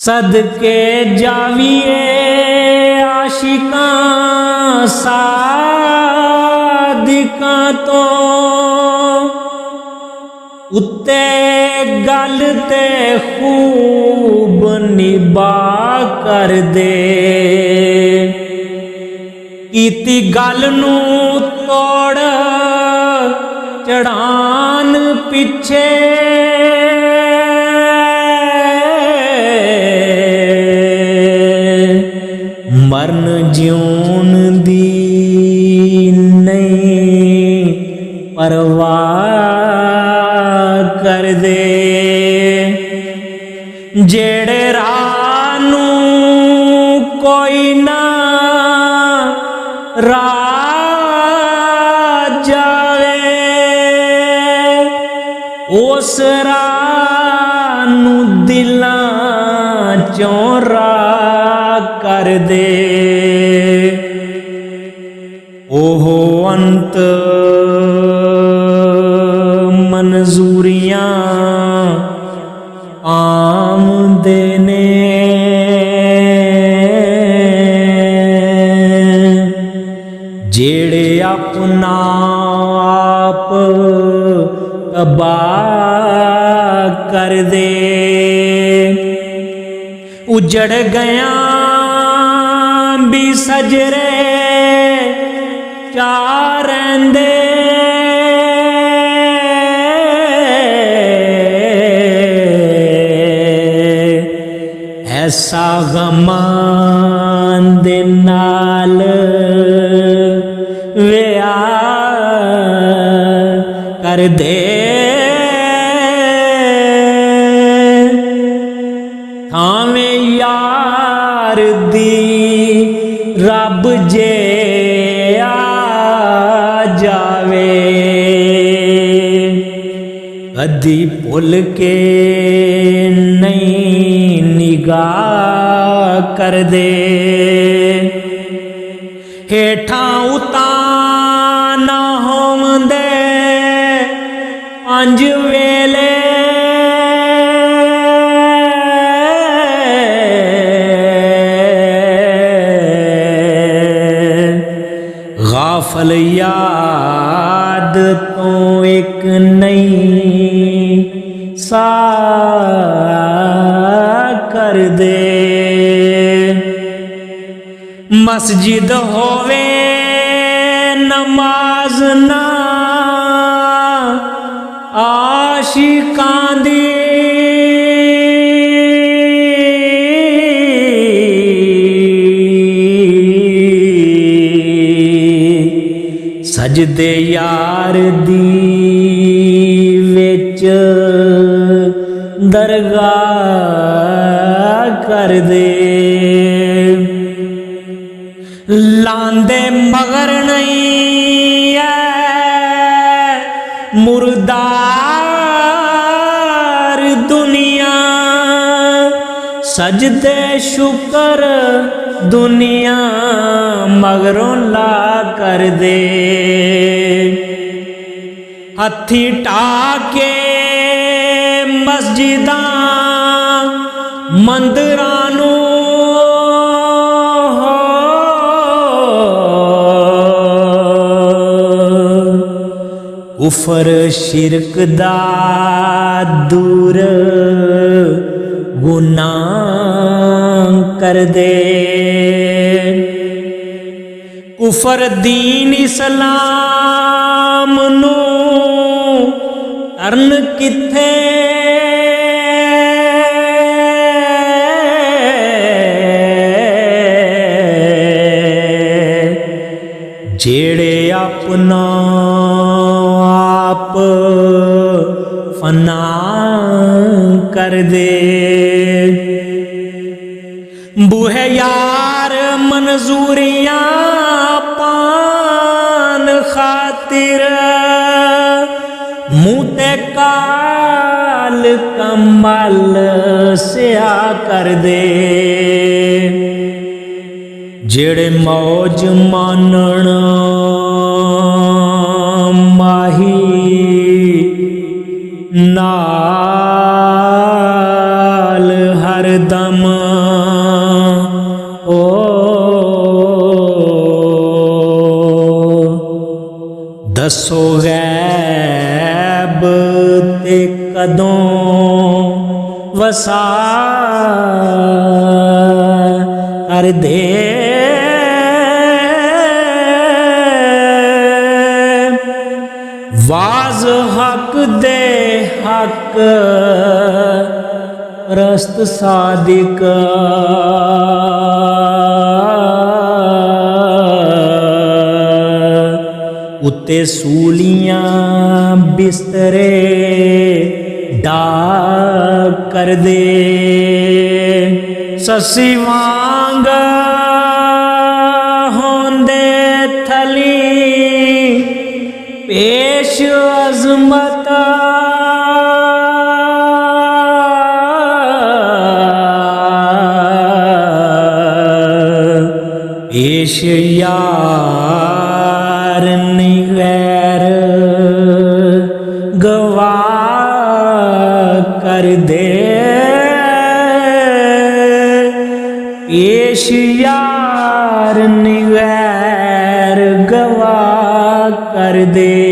सदके जाविए आशिकां सादिकां तो उत्ते गल ते खूब निभा कर दे। कीती गल नू तोड़ चढ़ान पिछे मरन जिउन दी नहीं परवाह कर दे। जेड़े राह नू कोई ना राह जावे उस राह नू दिलां चों राह कर दे। ओहो अंत मंजूरियां आमदे ने जेड़े अपना आप तबाह कर दे। उजड़ गया भी सजरे चार रहिंदे ऐसा गमां दे नाल विआह कर दे। थावें यार दी रब जे आ जावे कदी भुल के नहीं निगाह कर दे। हेठां उतां ना होंदे पंज वेले गाफल याद तो एक नई सा कर दे। मस्जिद होवे नमाज ना आशिकां दी सजदे यार दी विच दरगाह कर दे। लांदे मगर नहीं है मुर्दार दुनिया सजदे शुक्र दुनिया मगरों ला कर दे। हथी टाके मस्जिदां मंदिरां नू कुफर शिरक दा दूर गुनाह कर दे। कुफर दीन इस्लाम नू करन किथे जेड़े अपना आप फना कर दे। बूहे यार मंजूरियां पान खातिर मुँह ते काल कमल स्या कर दे। जेड़े मौज मानण माही नाल हर ਦਮ ਓ ਦੱਸੋ ਗੈਬ ਤੇ ਕਦੋਂ ਵਸਾ ਕਰਦੇ ਵਾਜ਼ ਹੱਕ ਦੇ ਹੱਕ ਰਸਤ ਸਾਦਿਕ ਉੱਤੇ ਸੂਲੀਆਂ ਬਿਸਤਰੇ ਡਾ ਕਰਦੇ ਸੱਸੀ ਵਾਂਗ ਹੁੰਦੇ ਥਲੀ ਪੇਸ਼ ਅਜ਼ਮਤ ਪੇਸ਼ ਯਾਰ ਨਿਗੈਰ ਗਵਾ ਕਰ ਦੇ ਪੇਸ਼ ਯਾਰ ਨਿਗੈਰ ਗਵਾ ਕਰ ਦੇ